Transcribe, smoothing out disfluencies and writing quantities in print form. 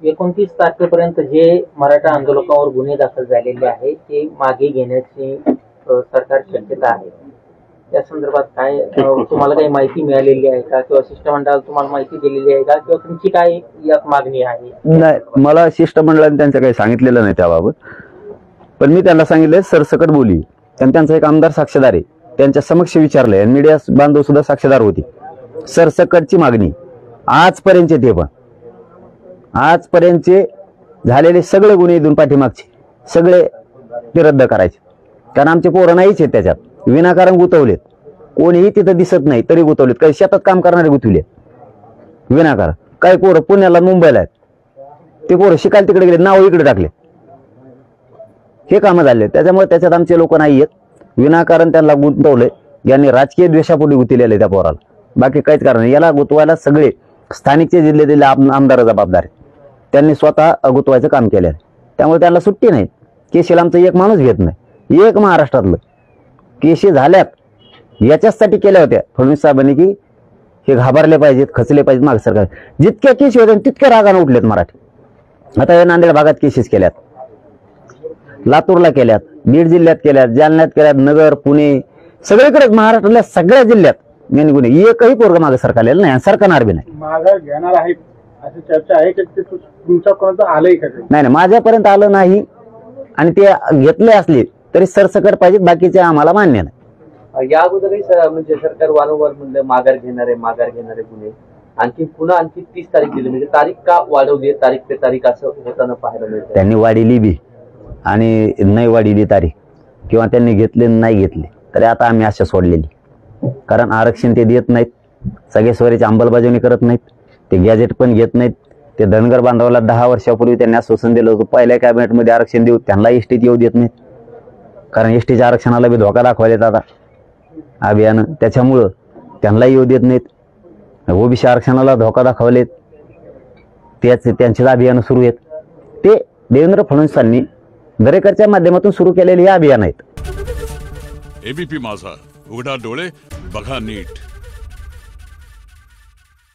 29 तारखेपर्यंत जे मराठा आंदोलकांवर गुन्हे दाखल झालेले आहेत ते मागे घेण्याची सरकार शक्यता आहे। या संदर्भात काय तुम्हाला काही माहिती मिळालेली आहे का किंवा शिष्टमंडळाला तुम्हाला माहिती दिलेली आहे का किंवा तुमची काय यात मागणी आहे? नाही, मला शिष्टमंडळाने त्यांचं काही सांगितलेलं नाही त्याबाबत, पण मी त्यांना सांगितलं सरसकट बोली आणि त्यांचा एक आमदार साक्षीदार आहे, त्यांच्या समक्ष विचारलंय आणि मीडिया बांधव सुद्धा साक्षीदार होती। सरसकटची मागणी आजपर्यंतचे ते पण आजपर्यंतचे झालेले सगळे गुन्हे इथून पाठीमागचे सगळे ते रद्द करायचे, कारण आमचे पोरं नाहीच आहेत त्याच्यात, विनाकारण गुतवलेत, कोणीही तिथं दिसत नाही तरी गुतवलेत, काही शेतात काम करणारे गुतवलेत विनाकारण, काही पोरं पुण्याला मुंबईला आहेत, ते पोरं शिकायला तिकडे गेले, नाव इकडे टाकले, हे कामं झाले, त्याच्यामुळे त्याच्यात आमचे लोक नाही आहेत, विनाकारण त्यांना गुंतवलंय, यांनी राजकीय द्वेषापोटी गुंतलेले त्या पोराला, बाकी काहीच कारण नाही। याला गुतवायला सगळे स्थानिकचे जिल्ह्यातील आमदार जबाबदार आहेत, त्यांनी स्वतः गुतवायचं काम केलं आहे, त्यामुळे त्यांना सुट्टी नाही। केशीला आमचा एक माणूस घेत नाही, एक महाराष्ट्रातलं केशी झाल्यात याच्यासाठी केल्या होत्या फडणवीस साहेबांनी की हे घाबरले पाहिजेत, खचले पाहिजेत मागे सरकार, जितक्या केशी होत्या तितक्या रागाने उठलेत मराठी। आता या नांदेड भागात केसेस केल्यात, लातूरला केल्यात, बीड जिल्ह्यात केल्यात, जालन्यात केल्यात, नगर पुणे सगळीकडे महाराष्ट्रातल्या सगळ्या जिल्ह्यात यांनी गुन्हे, एकही पोरगा मागे सरकारलेलं नाही, सरकारणार बी नाही। मागे घेणार आहेत अशी चर्चा आहे की ते तुमच्यापर्यंत आलंय का? नाही, माझ्यापर्यंत आलं नाही, आणि ते घेतले असले तरी सरसकट पाहिजे, बाकीचे आम्हाला मान्य नाही। या अगोदरही म्हणजे सरकार वारंवार म्हणलं माघार घेणारे गुन्हे, आणखी पुन्हा 30 तारीख दिली, म्हणजे तारीख का वाढवली, तारीख पे तारीख असं होताना पाहायला मिळतं। त्यांनी वाढीली बी आणि नाही वाढीली तारीख, किंवा त्यांनी घेतले नाही घेतले तरी आता आम्ही आशा सोडलेली, कारण आरक्षण ते देत नाहीत, सगळे स्वरीची अंमलबजावणी करत नाहीत, ते गॅजेट पण घेत नाहीत। ते धनगर बांधवाला 10 वर्षापूर्वी त्यांनी आश्वासन दिलं होतं पहिल्या कॅबिनेटमध्ये आरक्षण देऊ, त्यांना एसटीत येऊ देत नाहीत, कारण एसटीच्या आरक्षणाला बी धोका दाखवायला आता अभियान, त्याच्यामुळं त्यांना येऊ देत नाहीत। ओबीसी आरक्षणाला धोका दाखवलेत, त्यांचे अभियान सुरू आहेत, ते देवेंद्र फडणवीसांनी दरेकरच्या माध्यमातून सुरू केलेले हे अभियान आहेत। एबीपी माझा, उघडा डोळे बघा नीट।